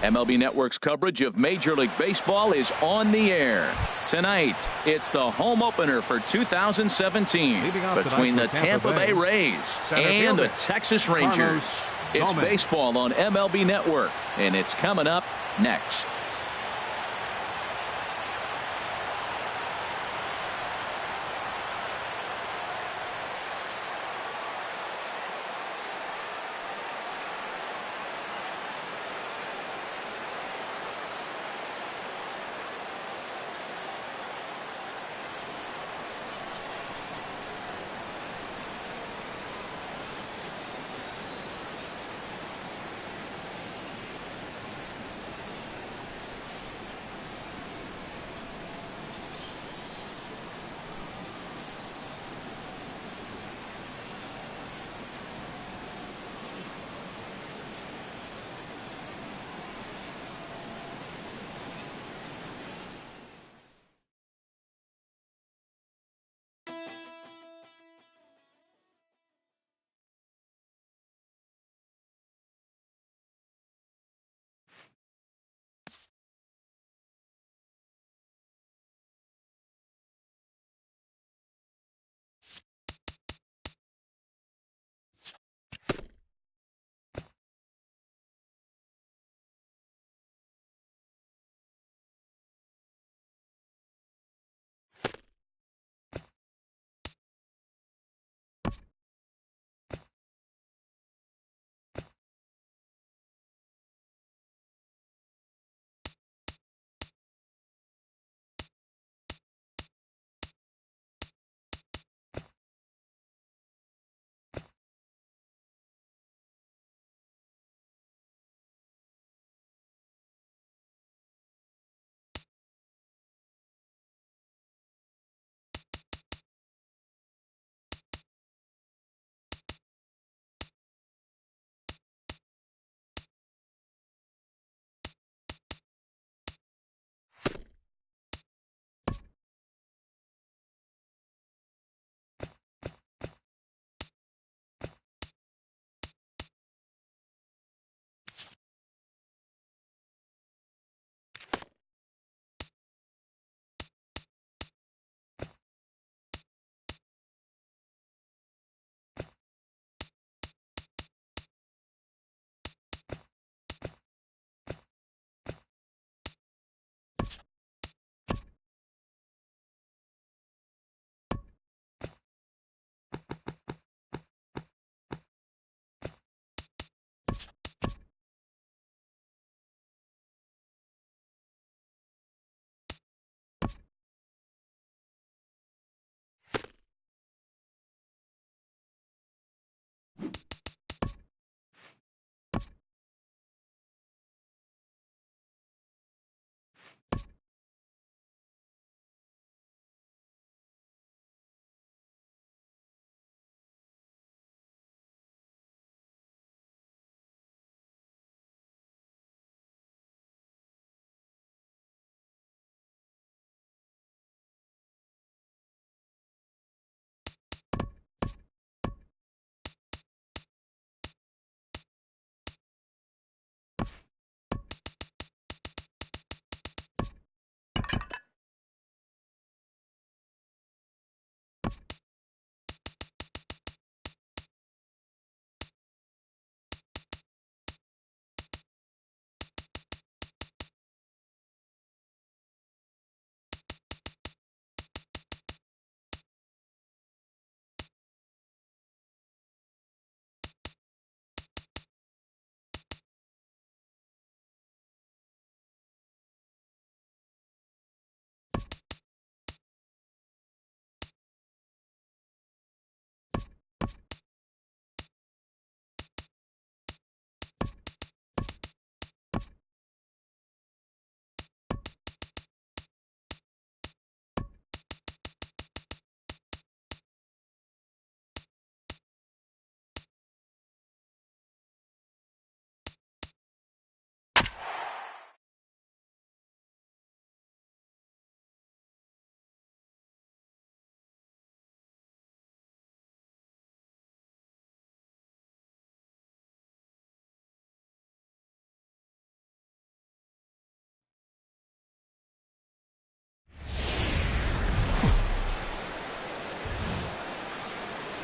MLB Network's coverage of Major League Baseball is on the air. Tonight, it's the home opener for 2017 between the Tampa Bay Rays and the Texas Rangers. It's baseball on MLB Network, and it's coming up next.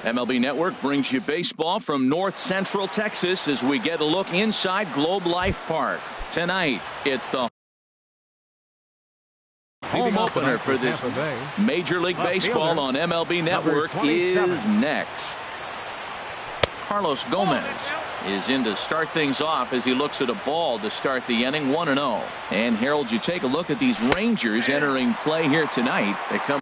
MLB Network brings you baseball from North Central Texas as we get a look inside Globe Life Park. Tonight, it's the home opener for this Major League Baseball on MLB Network is next. Carlos Gomez is in to start things off as he looks at a ball to start the inning, 1-0. And Harold, you take a look at these Rangers entering play here tonight. They come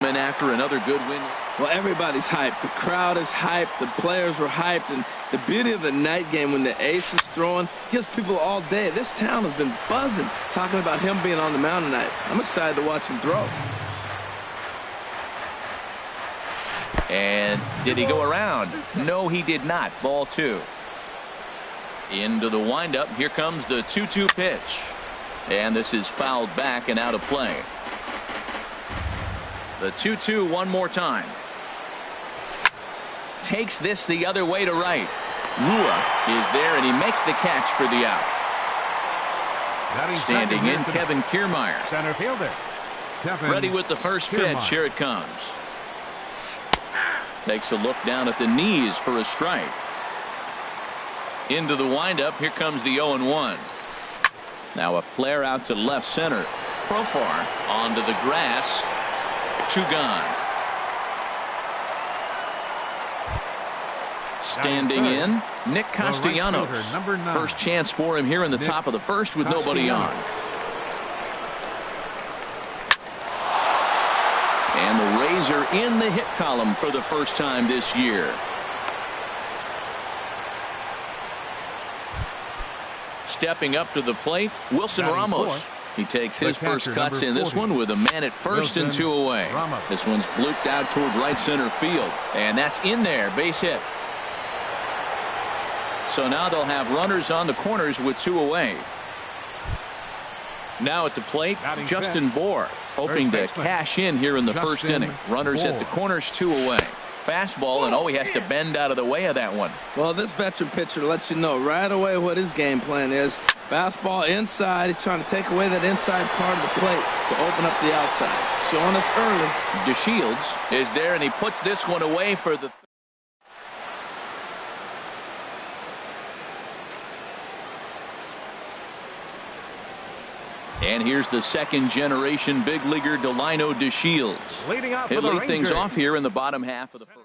in after another good win. Well, everybody's hyped. The crowd is hyped. The players were hyped. And the beauty of the night game when the ace is throwing gives people all day. This town has been buzzing talking about him being on the mound tonight. I'm excited to watch him throw. And did he go around? No, he did not. Ball 2. Into the windup. Here comes the 2-2 pitch. And this is fouled back and out of play. The 2-2 one more time. Takes this the other way to right. Rua is there, and he makes the catch for the out. Standing in, Kevin Kiermaier. Center fielder. Ready with the first pitch. Here it comes. Takes a look down at the knees for a strike. Into the windup. Here comes the 0-1. Now a flare out to left center. Profar onto the grass. 2 gone. Standing in, Nick Castellanos. First chance for him here in the top of the first with nobody on. And the Rays are in the hit column for the first time this year. Stepping up to the plate, Wilson Ramos. He takes his first cuts in this one with a man at first and 2 away. This one's blooped out toward right center field. And that's in there, base hit. So now they'll have runners on the corners with 2 away. Now at the plate, Justin Bohr hoping to cash in here in the first inning. Runners at the corners, 2 away. Fastball, and he has to bend out of the way of that one. Well, this veteran pitcher lets you know right away what his game plan is. Fastball inside. He's trying to take away that inside part of the plate to open up the outside. Showing us early. DeShields is there, and he puts this one away for the And here's the second generation big leaguer Delino DeShields. He'll lead things off here in the bottom half of the first.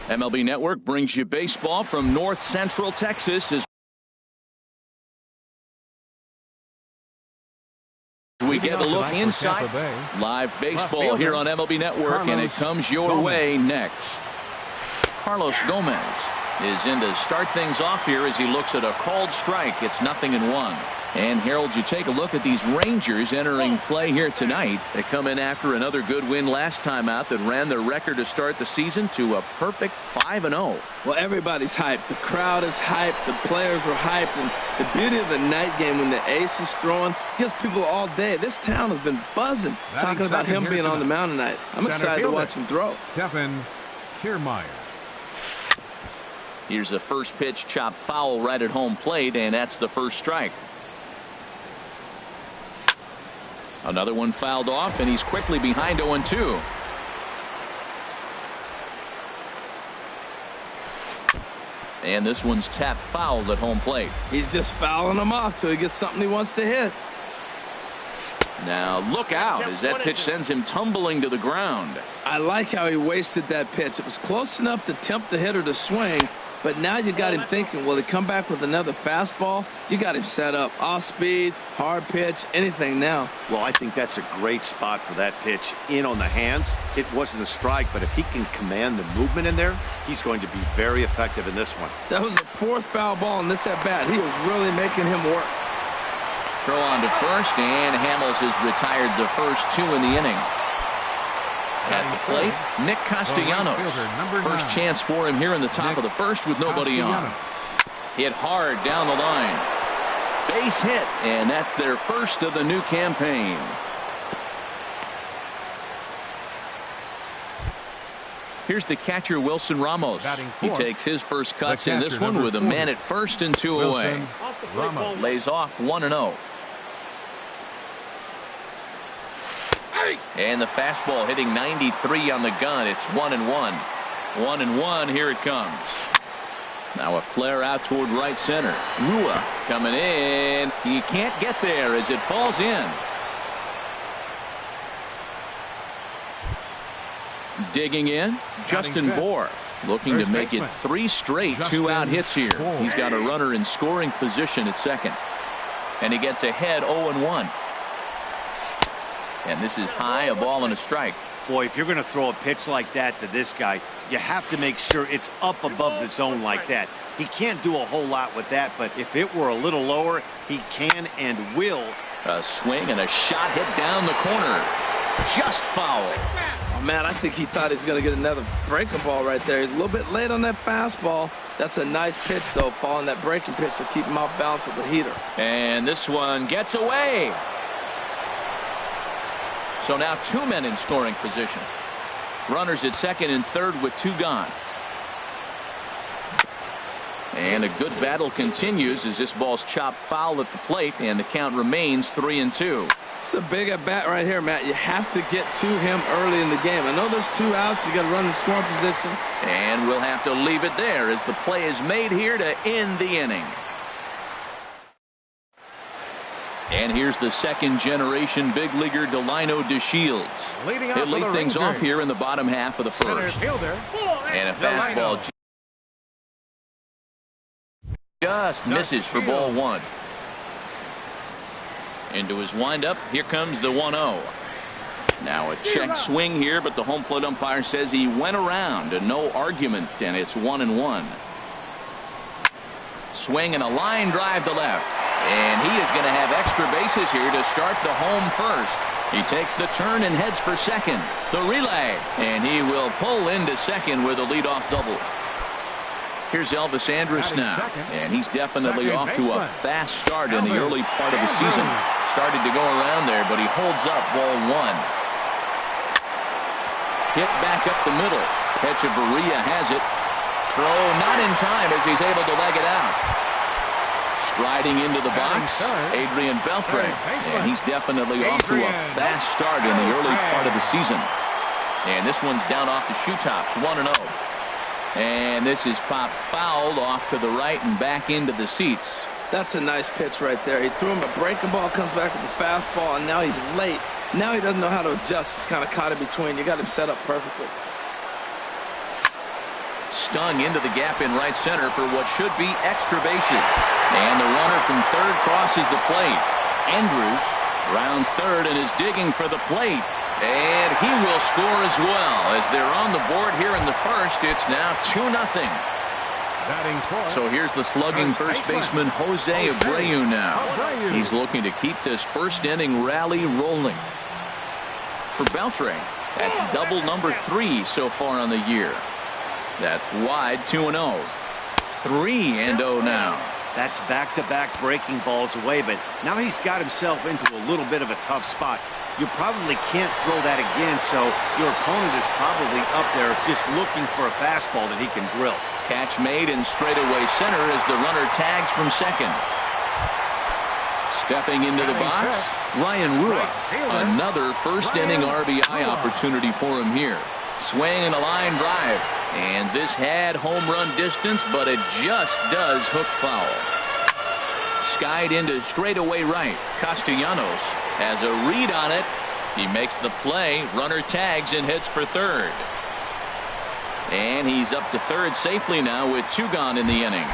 MLB Network brings you baseball from North Central Texas as we get a look inside live baseball here on MLB Network, and it comes your way next. Carlos Gomez is in to start things off here as he looks at a called strike. It's 0-1. And Harold, you take a look at these Rangers entering play here tonight. They come in after another good win last time out that ran their record to start the season to a perfect 5-0. Well, everybody's hyped. The crowd is hyped. The players were hyped. And the beauty of the night game when the ace is throwing gives people all day. This town has been buzzing talking about him being on the mound tonight. I'm excited to watch him throw. Kevin Kiermaier. Here's a first pitch chopped foul right at home plate, and that's the first strike. Another one fouled off, and he's quickly behind 0-2. And this one's tapped foul at home plate. He's just fouling them off till he gets something he wants to hit. Now look out as that pitch sends him tumbling to the ground. I like how he wasted that pitch. It was close enough to tempt the hitter to swing, but now you got him thinking, will he come back with another fastball? You got him set up. Off speed, hard pitch, anything now. Well, I think that's a great spot for that pitch in on the hands. It wasn't a strike, but if he can command the movement in there, he's going to be very effective in this one. That was the fourth foul ball in this at-bat. He was really making him work. Throw on to first, and Hamels has retired the first two in the inning. At the plate, Nick Castellanos. First chance for him here in the top of the first with nobody on. Hit hard down the line. Base hit, and that's their first of the new campaign. Here's the catcher, Wilson Ramos. He takes his first cuts in this one with a man at first and 2 away. Lays off 1-0. And the fastball hitting 93 on the gun. It's 1-1. 1-1. Here it comes. Now a flare out toward right center. Rua coming in. He can't get there as it falls in. Digging in, Justin Bohr looking to make it 3 straight 2-out hits here. He's got a runner in scoring position at second. And he gets ahead 0-1. And this is high, a ball and a strike. Boy, if you're going to throw a pitch like that to this guy, you have to make sure it's up above the zone like that. He can't do a whole lot with that, but if it were a little lower, he can and will. A swing and a shot hit down the corner. Just foul. Oh, man, I think he thought he was going to get another breaking ball right there. He's a little bit late on that fastball. That's a nice pitch, though, following that breaking pitch to keep him off balance with the heater. And this one gets away. So now 2 men in scoring position. Runners at second and third with 2 gone. And a good battle continues as this ball's chopped foul at the plate, and the count remains 3-2. It's a big at bat right here, Matt. You have to get to him early in the game. I know there's 2 outs. You got to run in scoring position. And we'll have to leave it there as the play is made here to end the inning. And here's the second-generation big leaguer Delino DeShields. He'll lead things off here in the bottom half of the first. And a fastball just misses for ball 1. Into his windup, here comes the 1-0. Now a check swing here, but the home plate umpire says he went around and no argument, and it's 1-1. Swing and a line drive to left. And he is going to have extra bases here to start the home first. He takes the turn and heads for second. The relay. And he will pull into second with a leadoff double. Here's Elvis Andrus now. And he's definitely off to a fast start in the early part of the season. Started to go around there, but he holds up ball 1. Hit back up the middle. Hechavarria has it. Throw not in time as he's able to leg it out. Striding into the box, Adrian Beltre, and he's definitely off to a fast start in the early part of the season. And this one's down off the shoe tops, 1-0. And this is popped fouled off to the right and back into the seats. That's a nice pitch right there. He threw him a breaking ball, comes back with the fastball, and now he's late. Now he doesn't know how to adjust. He's kind of caught in between. You got him set up perfectly. stung into the gap in right center for what should be extra bases. And the runner from third crosses the plate. Andrews rounds third and is digging for the plate. And he will score as well. As they're on the board here in the first, it's now 2-0. So here's the slugging first baseman Jose Abreu now. He's looking to keep this first inning rally rolling. For Beltre, that's double number 3 so far on the year. That's wide, 2-0. 3-0 now. That's back-to-back breaking balls away, but now he's got himself into a little bit of a tough spot. You probably can't throw that again, so your opponent is probably up there just looking for a fastball that he can drill. Catch made in straightaway center as the runner tags from second. Stepping into the box, Ryan Rua. Another first inning RBI opportunity for him here. Swing and a line drive. And this had home run distance, but it just does hook foul. Skied into straightaway right. Castellanos has a read on it. He makes the play. Runner tags and hits for third. And he's up to third safely now with 2 gone in the inning.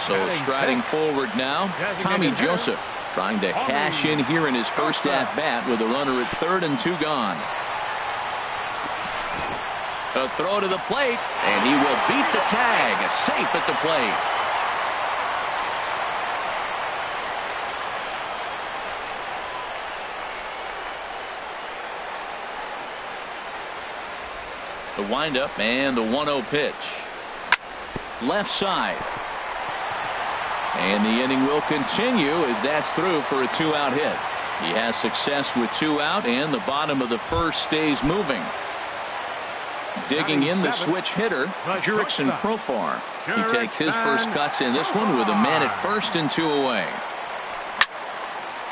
So striding forward now, Tommy Joseph trying to cash in here in his first at-bat with a runner at third and 2 gone. A throw to the plate, and he will beat the tag. Safe at the plate. The windup and the 1-0 pitch. Left side. And the inning will continue as that's through for a 2-out hit. He has success with 2 out, and the bottom of the first stays moving. Digging in the switch hitter, Jurickson Profar. He takes his first cuts in this one with a man at first and 2 away.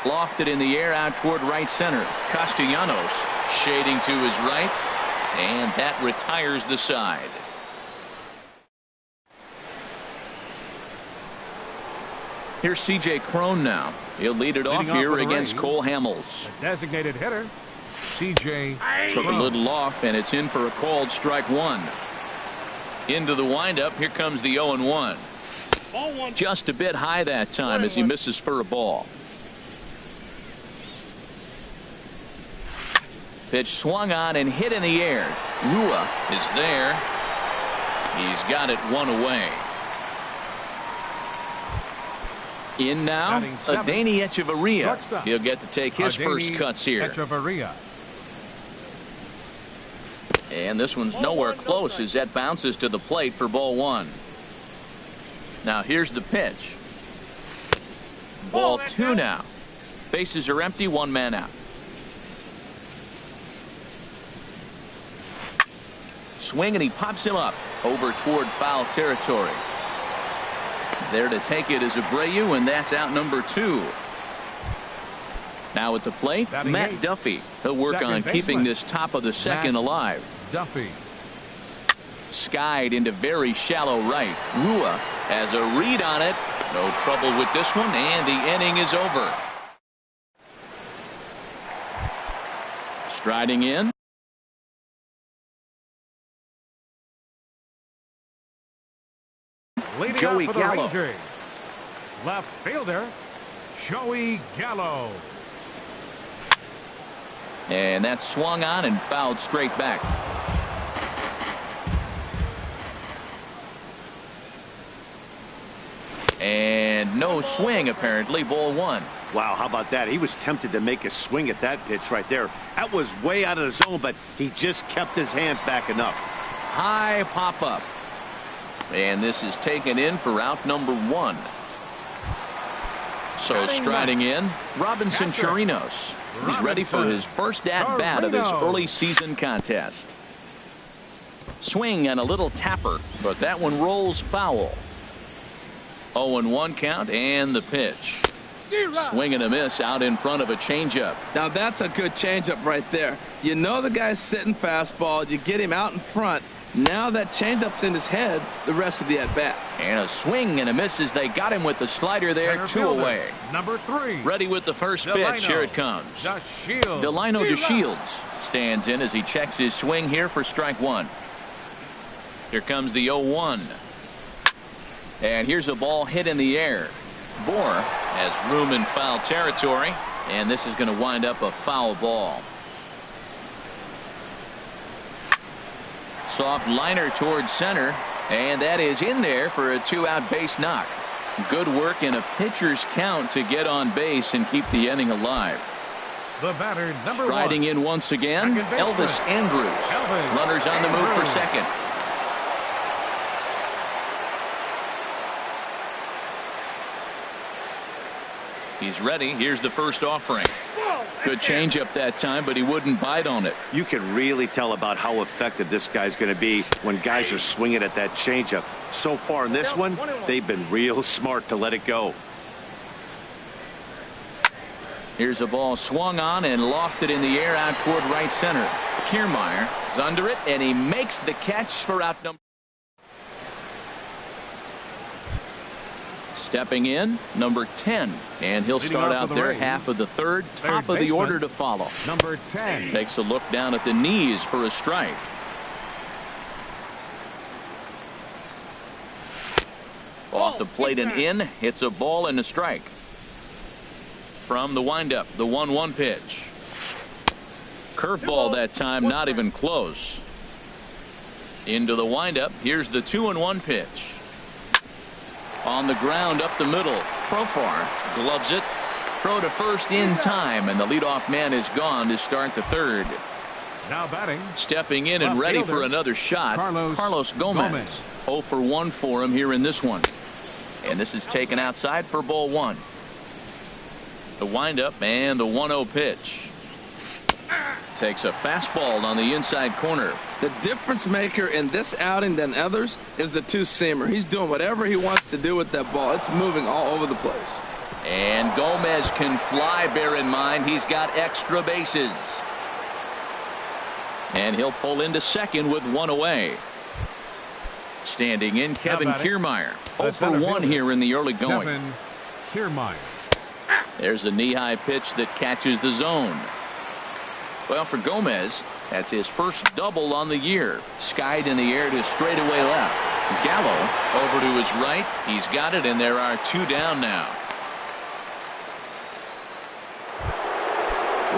Lofted in the air out toward right center. Castellanos shading to his right, and that retires the side. Here's C.J. Cron now. He'll lead it off here against Cole Hamels. The designated hitter, C.J. Took a little off, and it's in for a called strike 1. Into the windup. Here comes the 0-1. Just a bit high that time as he misses for a ball. Pitch swung on and hit in the air. Rua is there. He's got it 1 away. In now, Adeiny Echeverria. He'll get to take his first cuts here. And this one's nowhere close as that bounces to the plate for ball 1. Now here's the pitch. Ball 2 now. Bases are empty, 1 man out. Swing, and he pops him up over toward foul territory. There to take it is Abreu, and that's out number 2. Now at the plate, Matt Duffy. He'll work on keeping this top of the second alive. Duffy. Skied into very shallow right. Rua has a read on it. No trouble with this one, and the inning is over. Striding in. Joey Gallo. Left fielder, Joey Gallo. And that's swung on and fouled straight back. And no swing, apparently. Ball 1. Wow, how about that? He was tempted to make a swing at that pitch right there. That was way out of the zone, but he just kept his hands back enough. High pop up. And this is taken in for out number 1. So striding in, Robinson Chirinos. He's ready for his first at-bat of this early season contest. Swing and a little tapper, but that one rolls foul. 0-1 count, and the pitch. Swing and a miss out in front of a changeup. Now that's a good changeup right there. You know the guy's sitting fastball. You get him out in front. Now that changeup's in his head the rest of the at-bat. And a swing and a miss as they got him with the slider there. 2 away. Number 3. Ready with the first pitch. Here it comes. Delino DeShields stands in as he checks his swing here for strike 1. Here comes the 0-1. And here's a ball hit in the air. Bohr has room in foul territory, and this is going to wind up a foul ball. Soft liner towards center, and that is in there for a 2-out base knock. Good work in a pitcher's count to get on base and keep the inning alive. The batter, number Striding 1. in once again, Elvis Andrus. Runners on the move for second. He's ready. Here's the first offering. Good changeup that time, but he wouldn't bite on it. You can really tell about how effective this guy's going to be when guys are swinging at that changeup. So far in this one, they've been real smart to let it go. Here's a ball swung on and lofted in the air out toward right center. Kiermaier is under it, and he makes the catch for out number. Stepping in, number 10, and he'll start out there half of the third, top of the order to follow. Number 10 takes a look down at the knees for a strike. Off the plate and in, it's a ball and a strike. From the windup, the 1-1 pitch. Curveball that time, not even close. Into the windup, here's the 2-1 pitch. On the ground up the middle. Profar gloves it. Throw to first in time, and the leadoff man is gone to start the third. now batting. Stepping in and ready for another shot, Carlos Gomez. 0 for 1 for him here in this one. And this is taken outside for ball 1. The windup and the 1-0 pitch. Takes a fastball on the inside corner. The difference maker in this outing than others is the two-seamer. He's doing whatever he wants to do with that ball. It's moving all over the place. And Gomez can fly, bear in mind he's got extra bases. And he'll pull into second with 1 away. Standing in, Kevin Kiermaier. 0 for 1 here in the early going. Kevin Kiermaier. There's a knee-high pitch that catches the zone. Well, for Gomez, that's his first double on the year. Skied in the air to straightaway left. Gallo over to his right. He's got it, and there are 2 down now.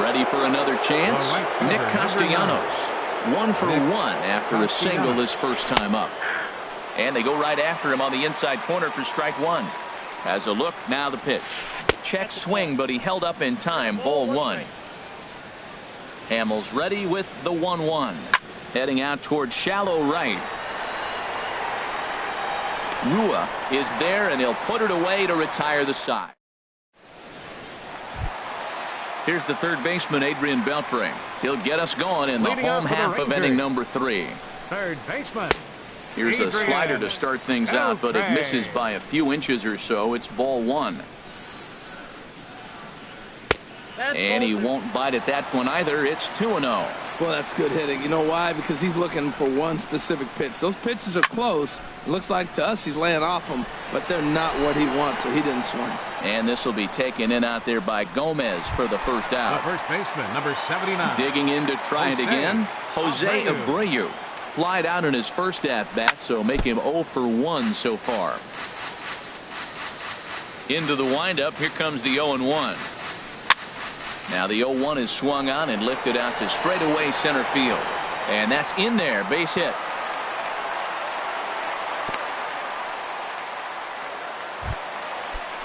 Ready for another chance? Nick Castellanos. 1 for 1 after a single his first time up. And they go right after him on the inside corner for strike 1. Has a look, now the pitch. Check swing, but he held up in time. Ball 1. Hamels ready with the 1-1. Heading out toward shallow right. Rua is there, and he'll put it away to retire the side. Here's the third baseman, Adrian Beltre. He'll get us going in the home half of inning number 3. Third baseman. Here's a slider to start things out, but it misses by a few inches or so. It's ball 1. And he won't bite at that one either. It's 2-0. Well, that's good hitting. You know why? Because he's looking for one specific pitch. Those pitches are close. It looks like to us he's laying off them, but they're not what he wants, so he didn't swing. And this will be taken in out there by Gomez for the first out. The first baseman, number 79. Digging in to try it again. Jose Abreu. Flied out in his first at-bat, so make him 0 for 1 so far. Into the windup. Here comes the 0-1. Now the 0-1 is swung on and lifted out to straightaway center field. And that's in there. Base hit.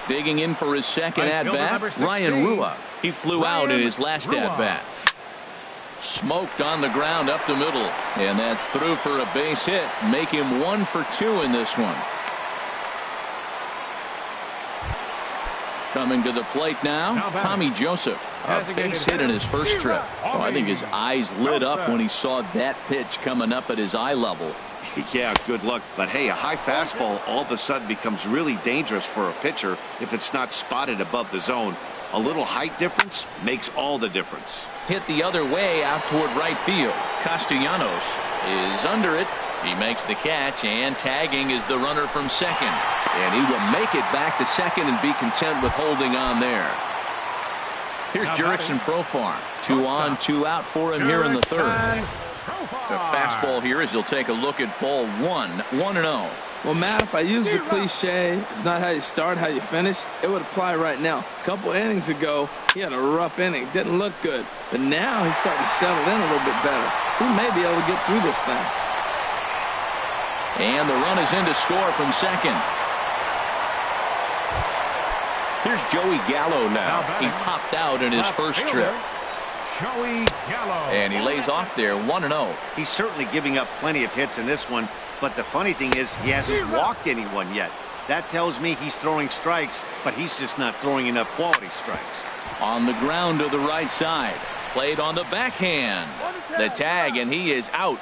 Digging in for his second at-bat, Ryan Rua. He flew out in his last at-bat. Smoked on the ground up the middle. And that's through for a base hit. Make him 1 for 2 in this one. Coming to the plate now, Tommy Joseph. A base hit in his first trip. Oh, I think his eyes lit up when he saw that pitch coming up at his eye level. Yeah, good luck. But hey, a high fastball all of a sudden becomes really dangerous for a pitcher if it's not spotted above the zone. A little height difference makes all the difference. Hit the other way out toward right field. Castellanos is under it. He makes the catch, and tagging is the runner from second. And he will make it back to second and be content with holding on there. Here's Jurickson Profar. 2 on, 2 out for him here in the third. The fastball here as he'll take a look at ball 1, 1-0. Well, Matt, if I use the cliche, it's not how you start, how you finish, it would apply right now. A couple innings ago, he had a rough inning. Didn't look good. But now he's starting to settle in a little bit better. He may be able to get through this thing. And the run is in to score from second. Here's Joey Gallo now. He popped out in his first trip. Joey Gallo. And he lays off there 1-0. He's certainly giving up plenty of hits in this one, but the funny thing is he hasn't walked anyone yet. That tells me he's throwing strikes, but he's just not throwing enough quality strikes. On the ground to the right side. Played on the backhand. The tag, and he is out.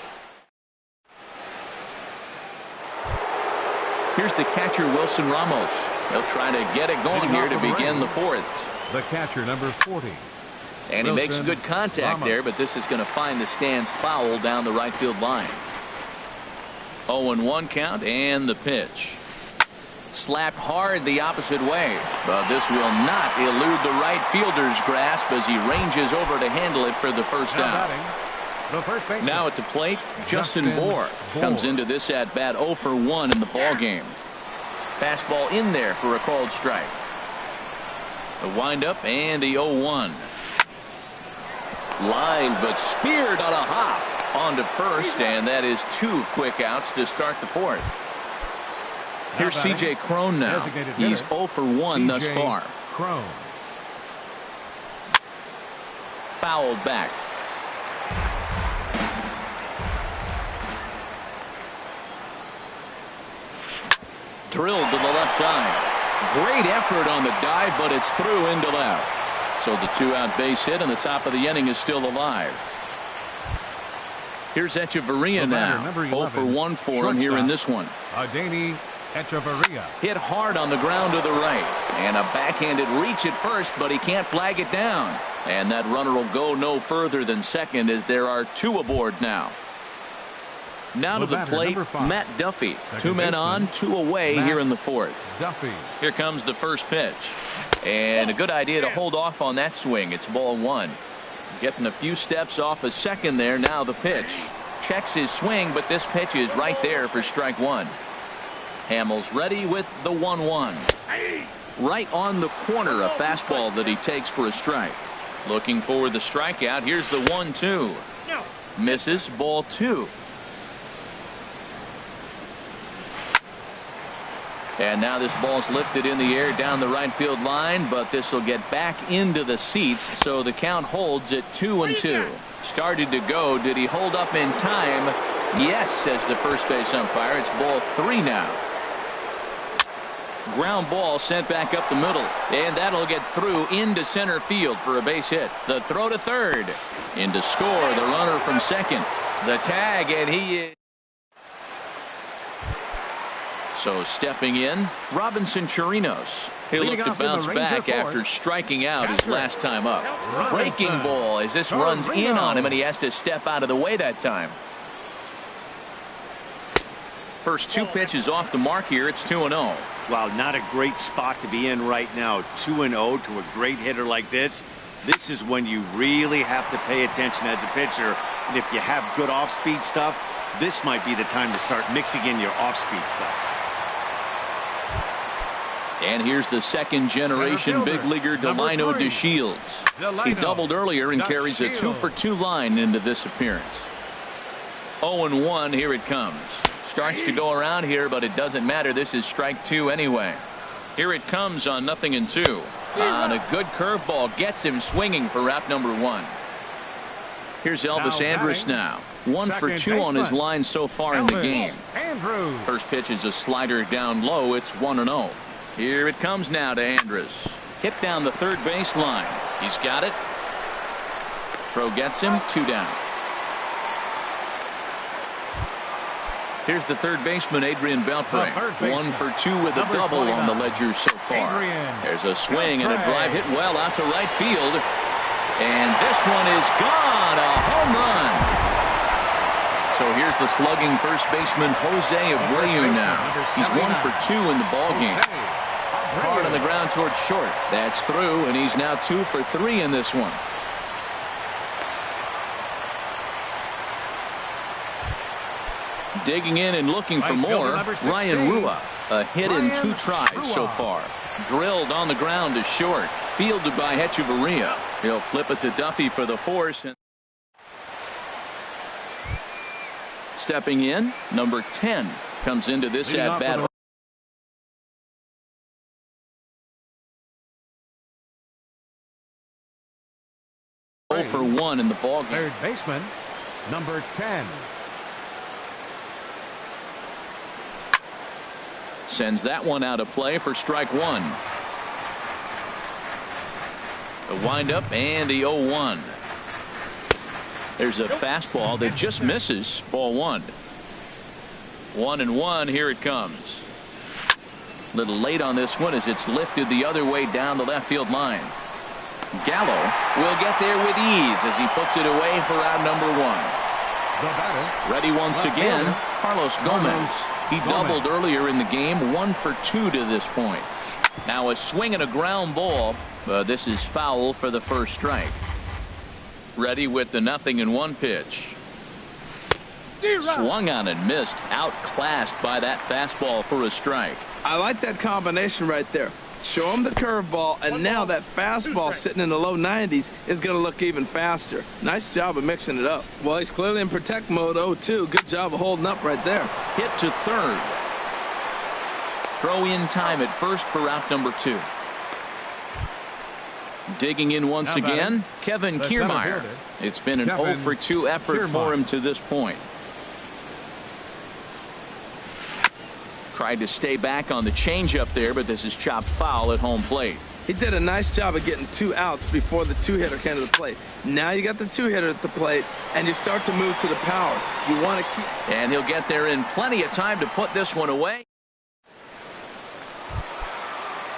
Here's the catcher, Wilson Ramos. He'll try to get it going here to begin the fourth. The catcher, number 40. And he makes good contact there, but this is going to find the stands foul down the right field line. 0-1 count, and the pitch. Slapped hard the opposite way, but this will not elude the right fielder's grasp as he ranges over to handle it for the first down. Now at the plate, Justin Bohr comes into this at bat 0 for 1 in the ball game. Fastball in there for a called strike. The windup and the 0-1. Line but speared on a hop on to first, and that is 2 quick outs to start the fourth. Here's C.J. Cron now. He's 0 for 1 thus far. Cron. Fouled back. Drilled to the left side. Great effort on the dive, but it's through into left. So the 2-out base hit, and the top of the inning is still alive. Here's Echeverria now. 0 for 1 for him here in this one. Adeiny Echeverria. Hit hard on the ground to the right. And a backhanded reach at first, but he can't flag it down. And that runner will go no further than second as there are 2 aboard now. Now to the plate, Matt Duffy. 2 men on, 2 away here in the fourth. Duffy. Here comes the first pitch. And a good idea to hold off on that swing. It's ball 1. Getting a few steps off a second there. Now the pitch. Checks his swing, but this pitch is right there for strike 1. Hamels ready with the 1-1. Right on the corner, a fastball that he takes for a strike. Looking for the strikeout. Here's the 1-2. Misses, ball 2. And now this ball's lifted in the air down the right field line, but this will get back into the seats, so the count holds at 2-2. Started to go. Did he hold up in time? Yes, says the first base umpire. It's ball 3 now. Ground ball sent back up the middle, and that'll get through into center field for a base hit. The throw to third. In to score, the runner from second. The tag, and he is. So stepping in, Robinson Chirinos. He'll look to bounce back after striking out his last time up. Breaking ball as this runs in on him, and he has to step out of the way that time. First 2 pitches off the mark here. It's 2-0. Wow, not a great spot to be in right now. 2-0 to a great hitter like this. This is when you really have to pay attention as a pitcher. And if you have good off-speed stuff, this might be the time to start mixing in your off-speed stuff. And here's the second-generation big leaguer Delino DeShields. He doubled earlier and carries a 2-for-2 line into this appearance. 0-1, here it comes. Starts to go around here, but it doesn't matter. This is strike 2 anyway. Here it comes on 0-2. On a good curveball, gets him swinging for route number 1. Here's Elvis Andrus now. 1 for 2 on his line so far in the game. First pitch is a slider down low. It's 1-0. Here it comes now to Andrus. Hit down the third base line. He's got it. Throw gets him. 2 down. Here's the third baseman, Adrian Beltre. 1 for 2 with a double on the ledger so far. There's a swing and a drive hit well out to right field. And this one is gone. A home run. So here's the slugging first baseman, Jose Abreu now. He's 1 for 2 in the ballgame. Hard on the ground towards short. That's through, and he's now 2 for 3 in this one. Digging in and looking for more, Ryan Rua. A hit in 2 tries so far. Drilled on the ground to short. Fielded by Hechavarria. He'll flip it to Duffy for the force. Stepping in, number 10 comes into this at-bat. For 1 in the ballgame. Third baseman, number 10. Sends that one out of play for strike 1. The windup and the 0-1. There's a fastball that just misses. Ball 1. 1-1. Here it comes. A little late on this one as it's lifted the other way down the left field line. Gallo will get there with ease as he puts it away for out number 1. Ready once again, Carlos Gomez. He doubled earlier in the game, 1 for 2 to this point. Now a swing and a ground ball, but this is foul for the first strike. Ready with the 0-1 pitch. Swung on and missed, outclassed by that fastball for a strike. I like that combination right there. Show him the curveball, and now that fastball sitting in the low 90s is going to look even faster. Nice job of mixing it up. Well, he's clearly in protect mode 0-2. Good job of holding up right there. Hit to third. Throw in time at first for out number 2. Digging in once again, Kevin Kiermaier. It's been an 0 for 2 effort for him to this point. Tried to stay back on the changeup there, but this is chopped foul at home plate. He did a nice job of getting 2 outs before the 2-hitter came to the plate. Now you got the 2-hitter at the plate, and you start to move to the power. You want to keep... And he'll get there in plenty of time to put this one away.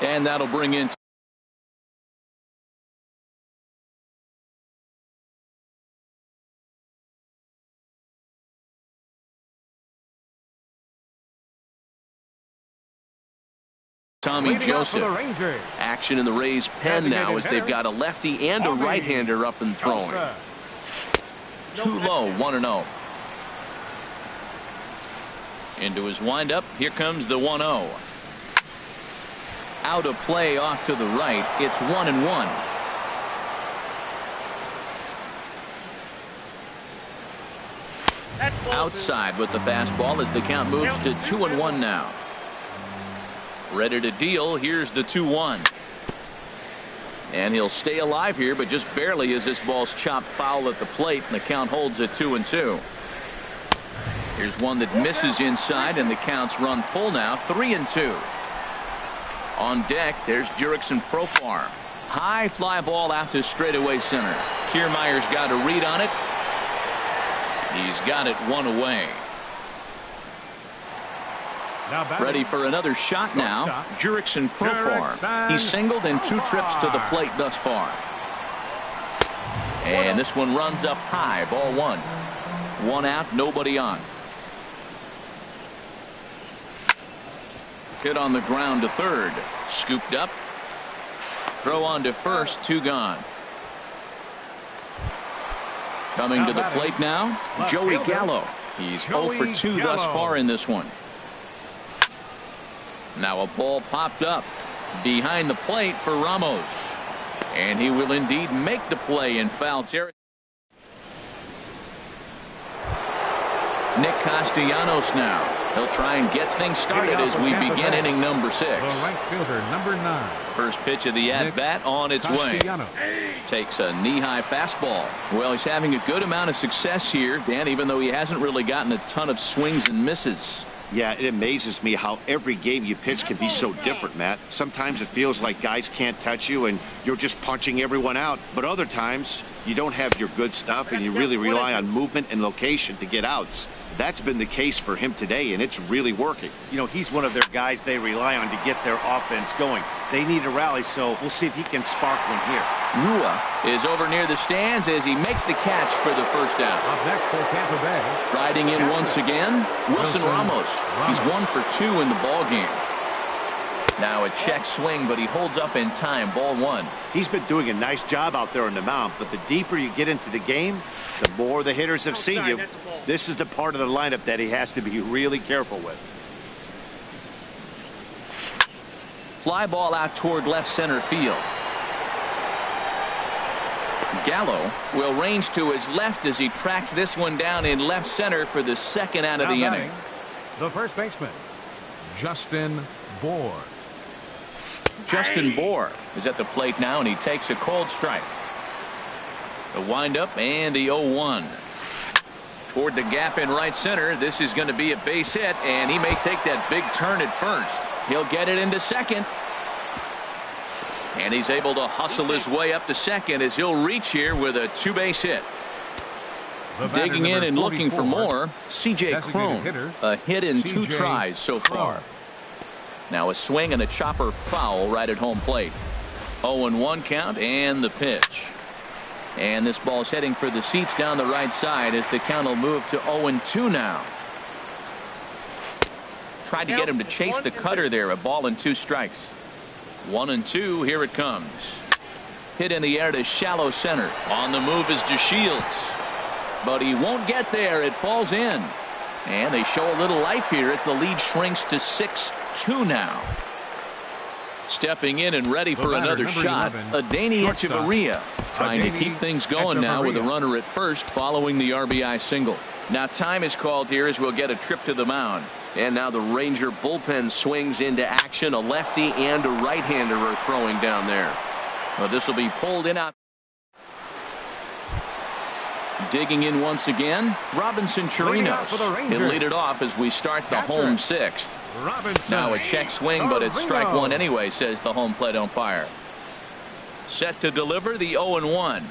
And that'll bring in... Tommy Joseph. Action in the Rays' pen now as they've got a lefty and a right-hander up and throwing. Too low, 1-0. Into his windup. Here comes the 1-0. Out of play off to the right. It's 1-1. Outside with the fastball as the count moves to 2-1 now. Ready to deal. Here's the 2-1. And he'll stay alive here, but just barely as this ball's chopped foul at the plate, and the count holds at 2-2. Here's one that misses inside, and the counts run full now, 3-2. On deck, there's Jurickson-Profar. High fly ball out to straightaway center. Kiermaier's got a read on it. He's got it 1 away. Ready for another shot now. Jurickson-Profar. He's singled in 2 trips to the plate thus far. And this one runs up high. Ball 1. 1 out, nobody on. Hit on the ground to third. Scooped up. Throw on to first. 2 gone. Coming to the plate now, Joey Gallo. He's 0 for 2 thus far in this one. Now a ball popped up behind the plate for Ramos. And he will indeed make the play in foul territory. Nick Castellanos now. He'll try and get things started as we begin inning number 6. The right fielder, number 9. First pitch of the at-bat on its way. Takes a knee-high fastball. Well, he's having a good amount of success here, Dan, even though he hasn't really gotten a ton of swings and misses. Yeah, it amazes me how every game you pitch can be so different, Matt. Sometimes it feels like guys can't touch you and you're just punching everyone out. But other times you don't have your good stuff and you really rely on movement and location to get outs. That's been the case for him today, and it's really working. You know, he's one of their guys they rely on to get their offense going. They need a rally, so we'll see if he can spark one here. Rua is over near the stands as he makes the catch for the first down. Up next for Tampa Bay. Riding in once again, Wilson Ramos. He's 1 for 2 in the ball game. Now a check swing, but he holds up in time. Ball 1. He's been doing a nice job out there on the mound, but the deeper you get into the game, the more the hitters have seen you. This is the part of the lineup that he has to be really careful with. Fly ball out toward left center field. Gallo will range to his left as he tracks this one down in left center for the second out of the inning. The first baseman, Justin Bour. Justin Bour is at the plate now, and he takes a cold strike. The windup and the 0-1. Toward the gap in right center. This is going to be a base hit, and he may take that big turn at first. He'll get it into second. And he's able to hustle his way up to second as he'll reach here with a 2-base hit. Digging in and looking for more, C.J. Cron. A hit in 2 tries so far. Now a swing and a chopper foul right at home plate. 0-1 count and the pitch. And this ball's heading for the seats down the right side as the count will move to 0-2 now. Tried to get him to chase the cutter there. A ball and 2 strikes. 1-2. Here it comes. Hit in the air to shallow center. On the move is DeShields. But he won't get there. It falls in. And they show a little life here as the lead shrinks to 6-2 now. Stepping in and ready for another shot, Adeiny Echeverria trying to keep things going now with a runner at first following the RBI single. Now time is called here as we'll get a trip to the mound. And now the Ranger bullpen swings into action. A lefty and a right-hander are throwing down there. Well, this will be pulled in out. Digging in once again, Robinson Chirinos. He'll lead it off as we start the home 6th. Now a check swing, but it's strike 1 anyway, says the home plate umpire. Set to deliver the 0-1.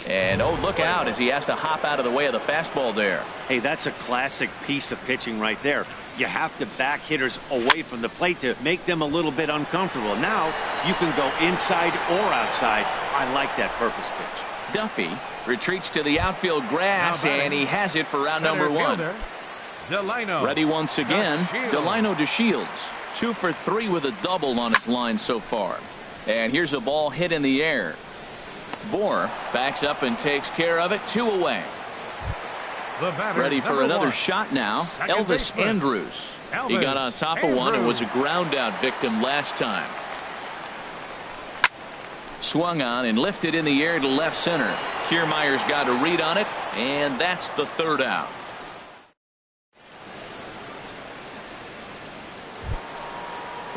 And oh, look out as he has to hop out of the way of the fastball there. Hey, that's a classic piece of pitching right there. You have to back hitters away from the plate to make them a little bit uncomfortable. Now you can go inside or outside. I like that purpose pitch. Duffy retreats to the outfield grass, and he has it for round number 1. Ready once again, Delino DeShields. 2 for 3 with a double on his line so far. And here's a ball hit in the air. Bour backs up and takes care of it. 2 away. Ready for another shot now. Elvis Andrus. He got on top of one and was a ground out victim last time. Swung on and lifted in the air to left center. Kiermaier's got a read on it, and that's the 3rd out.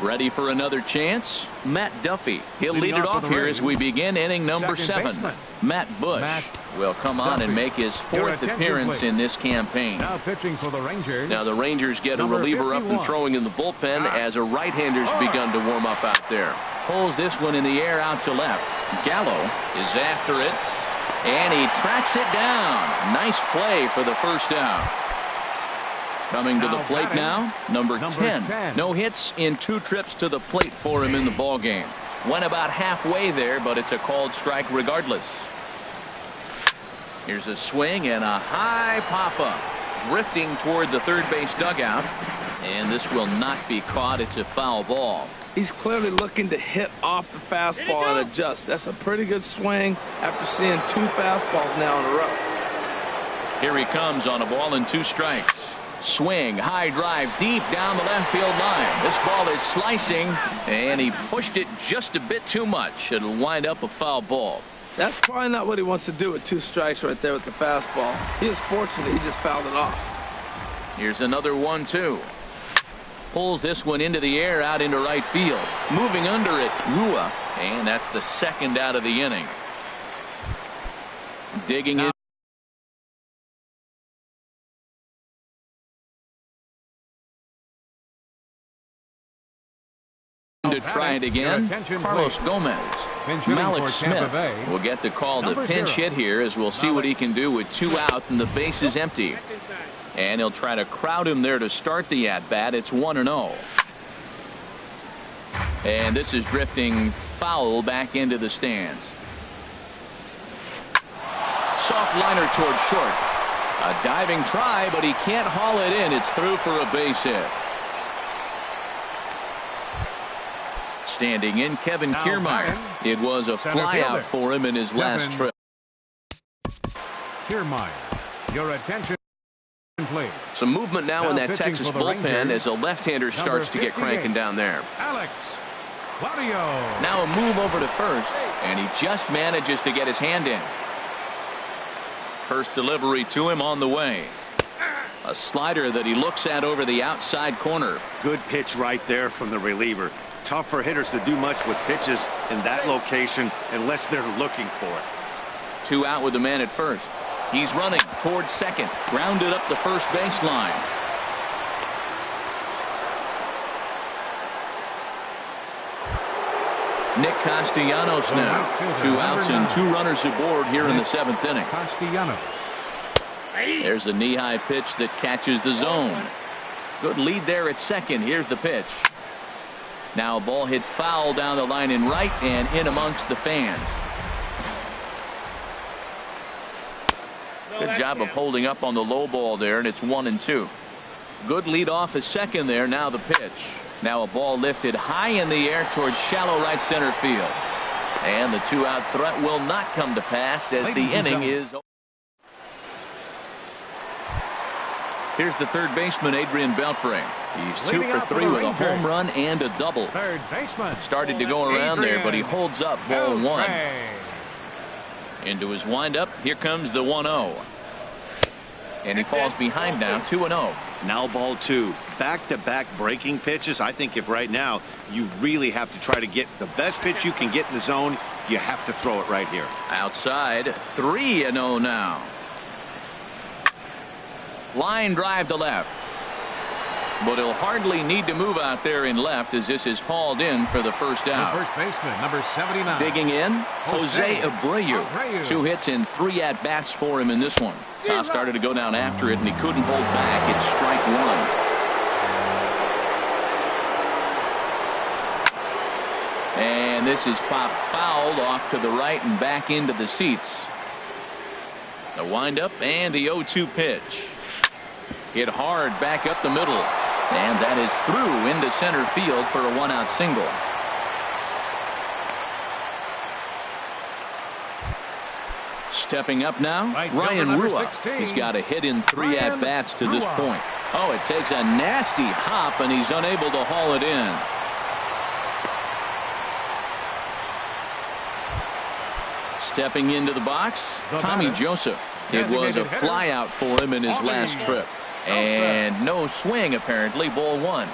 Ready for another chance? Matt Duffy. He'll lead it off here as we begin inning number 7. Matt Bush will come on and make his 4th appearance in this campaign. Now pitching for the Rangers. Now the Rangers get a reliever up and throwing in the bullpen as a right-hander's begun to warm up out there. Pulls this one in the air out to left. Gallo is after it, and he tracks it down. Nice play for the 1st out. Coming to the plate now, number 10. No hits in 2 trips to the plate for him in the ball game. Went about halfway there, but it's a called strike regardless. Here's a swing and a high pop-up. Drifting toward the 3rd base dugout. And this will not be caught. It's a foul ball. He's clearly looking to hit off the fastball and adjust. That's a pretty good swing after seeing 2 fastballs now in a row. Here he comes on a ball and 2 strikes. Swing, high drive, deep down the left field line. This ball is slicing, and he pushed it just a bit too much. It'll wind up a foul ball. That's probably not what he wants to do with 2 strikes right there with the fastball. He is fortunate he just fouled it off. Here's another 1-2. Pulls this one into the air out into right field. Moving under it, Rua, and that's the 2nd out of the inning. Digging in. To try it again, Carlos Gomez. Malik Smith will get the call to pinch hit here as we'll see what he can do with 2 out and the base is empty. And he'll try to crowd him there to start the at-bat. It's 1-0. And this is drifting foul back into the stands. Soft liner toward short. A diving try, but he can't haul it in. It's through for a base hit. standing in, Kevin Now Kiermaier. batting, It was a center flyout fielder, for him in his last Kevin trip. Kiermaier. Your attention, please. Some movement now in that pitching Texas for the bullpen Rangers, as a left-hander starts to get 58, cranking down there. Alex Claudio. Now a move over to first, and he just manages to get his hand in. First delivery to him on the way. A slider that he looks at over the outside corner. Good pitch right there from the reliever. Tough for hitters to do much with pitches in that location unless they're looking for it. 2 out with the man at first. He's running towards second. Grounded up the first baseline. Nick Castellanos now. 2 outs and 2 runners aboard here in the 7th inning. Castellanos. There's a knee-high pitch that catches the zone. Good lead there at second. Here's the pitch. Now a ball hit foul down the line in right and in amongst the fans. Good job of holding up on the low ball there, and it's 1-2. Good lead off at second there. Now the pitch. Now a ball lifted high in the air towards shallow right center field. And the 2-out threat will not come to pass as the inning is. Here's the third baseman, Adrian Beltre. He's 2 for 3 with a home run and a double. Third baseman. Started to go around there, but he holds up ball 1. Into his windup. Here comes the 1-0. And he falls behind now, 2-0. Now ball 2. Back-to-back breaking pitches. I think if right now you really have to try to get the best pitch you can get in the zone, you have to throw it right here. Outside, 3-0 now. Line drive to left. But he'll hardly need to move out there in left as this is hauled in for the first out. The first baseman, number 79. Digging in, Jose Abreu. 2 hits and 3 at-bats for him in this one. Top started to go down after it, and he couldn't hold back. It's strike 1. And this is popped fouled off to the right and back into the seats. The windup and the 0-2 pitch. Hit hard back up the middle. And that is through into center field for a 1-out single. Stepping up now, Ryan Rua. He's got a hit in 3 at-bats to this point. Oh, it takes a nasty hop, and he's unable to haul it in. Stepping into the box, Tommy Joseph. It was a flyout for him in his last trip. And no swing, apparently. Ball 1.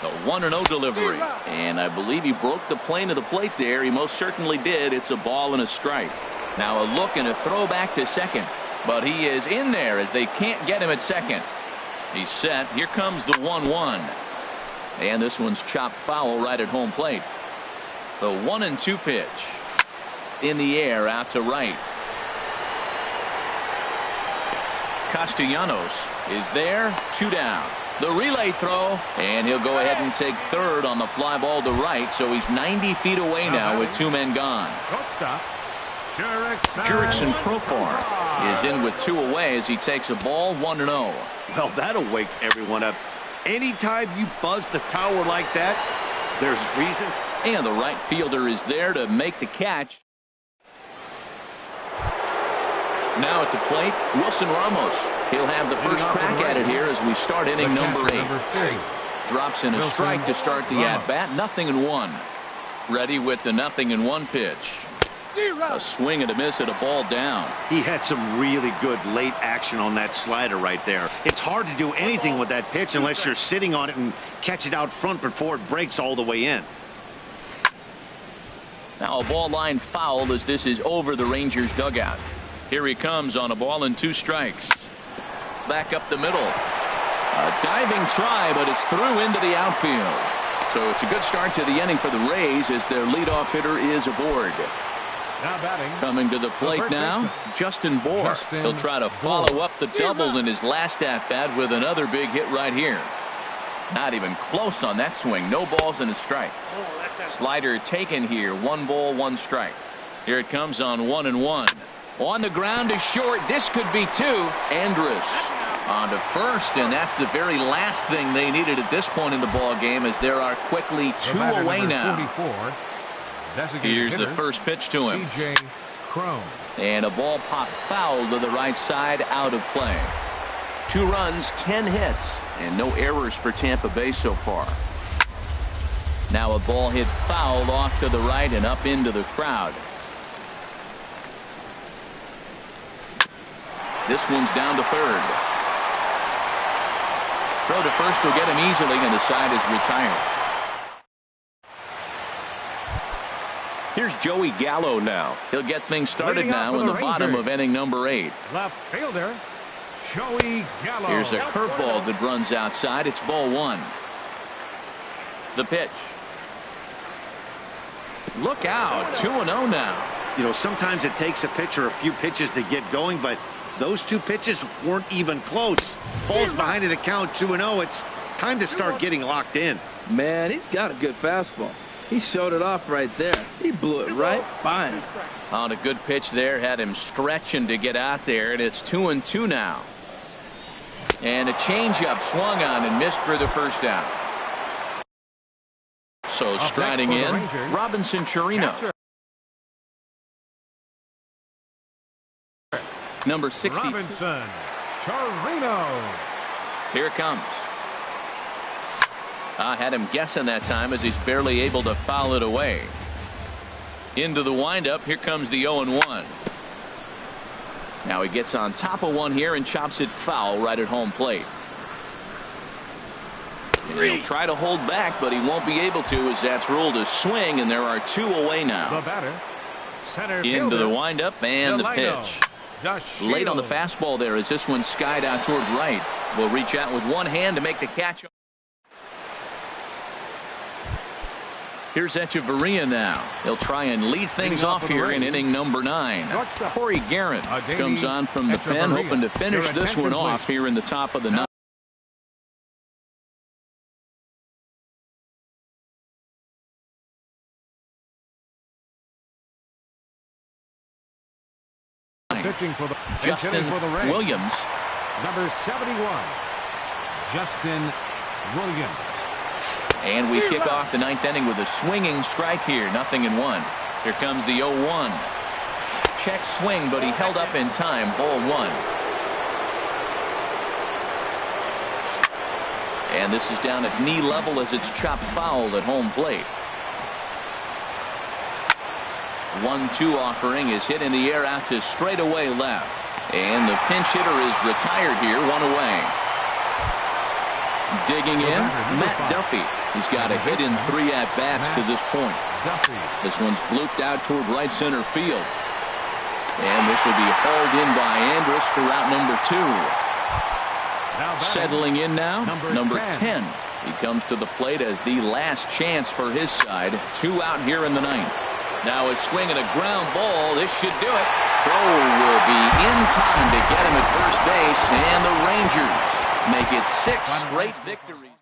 The 1-0 delivery. And I believe he broke the plane of the plate there. He most certainly did. It's a ball and a strike. Now a look and a throw back to second. But he is in there as they can't get him at second. He's set. Here comes the 1-1. And this one's chopped foul right at home plate. The 1-2 pitch. In the air out to right. Castellanos is there. 2 down. The relay throw, and he'll go ahead and take third on the fly ball to right, so he's 90 feet away now with 2 men gone. Shortstop, Jurickson Profar is in with 2 away as he takes a ball 1-0. Well, that'll wake everyone up. Anytime you buzz the tower like that, there's reason. And the right fielder is there to make the catch. Now at the plate, Wilson Ramos. He'll have the first crack at it here as we start inning number 8. Drops in a strike to start the at-bat. 0-1. Ready with the 0-1 pitch. A swing and a miss at a ball down. He had some really good late action on that slider right there. It's hard to do anything with that pitch unless you're sitting on it and catch it out front before it breaks all the way in. Now a ball line fouled as this is over the Rangers dugout. Here he comes on a ball and 2 strikes. Back up the middle. A diving try, but it's through into the outfield. So it's a good start to the inning for the Rays as their leadoff hitter is aboard. Now batting. Coming to the plate now, Justin Bour. He'll try to follow up the double in his last at-bat with another big hit right here. Not even close on that swing. No balls and a strike. Slider taken here. 1 ball, 1 strike. Here it comes on 1-1. On the ground is short. This could be 2. Andrus On to first, and that's the very last thing they needed at this point in the ball game, as there are quickly 2 away now. 44, here's the first pitch to him. And a ball popped foul to the right side, out of play. 2 runs, 10 hits, and no errors for Tampa Bay so far. Now a ball hit foul off to the right and up into the crowd. This one's down to third. Throw to first will get him easily, and the side is retired. Here's Joey Gallo now. He'll get things started now in the bottom of inning number 8. Left fielder, Joey Gallo. Here's a curveball that runs outside. It's ball 1. The pitch. Look out, 2-0 now. You know, sometimes it takes a pitcher a few pitches to get going, but those 2 pitches weren't even close. Ball's behind in the count, 2-0. It's time to start getting locked in. Man, he's got a good fastball. He showed it off right there. He blew it right by him. On a good pitch there, had him stretching to get out there, and it's 2-2 now. And a changeup swung on and missed for the first down. So striding in, Robinson Chirino. Number 60. Robinson Chirino. Here it comes. I had him guessing that time, as he's barely able to foul it away. Into the windup. Here comes the 0-1. Now he gets on top of one here and chops it foul right at home plate. And he'll try to hold back, but he won't be able to, as that's ruled a swing, and there are 2 away now. The batter, center Into fielder, the windup and the pitch. Late on the fastball there, as this one skied out toward right. Will reach out with one hand to make the catch. Here's Echeverria now. He'll try and lead things off here in inning number 9. Corey Guerin comes on from the pen, hoping to finish this one off here in the top of the 9th. Pitching for the Justin Williams. Number 71, Justin Williams. And we kick off the 9th inning with a swinging strike here. 0-1. Here comes the 0-1. Check swing, but he held up in time. Ball 1. And this is down at knee level, as it's chopped foul at home plate. 1-2 offering is hit in the air out to straightaway left. And the pinch hitter is retired here, 1 away. Digging in, Matt Duffy. He's got a hit in 3 at-bats to this point. This one's blooped out toward right center field. And this will be hauled in by Andrus for route number 2. Settling in now, number 10. He comes to the plate as the last chance for his side. 2 out here in the 9th. Now a swing and a ground ball. This should do it. Throw will be in time to get him at first base, and the Rangers make it 6 straight victories.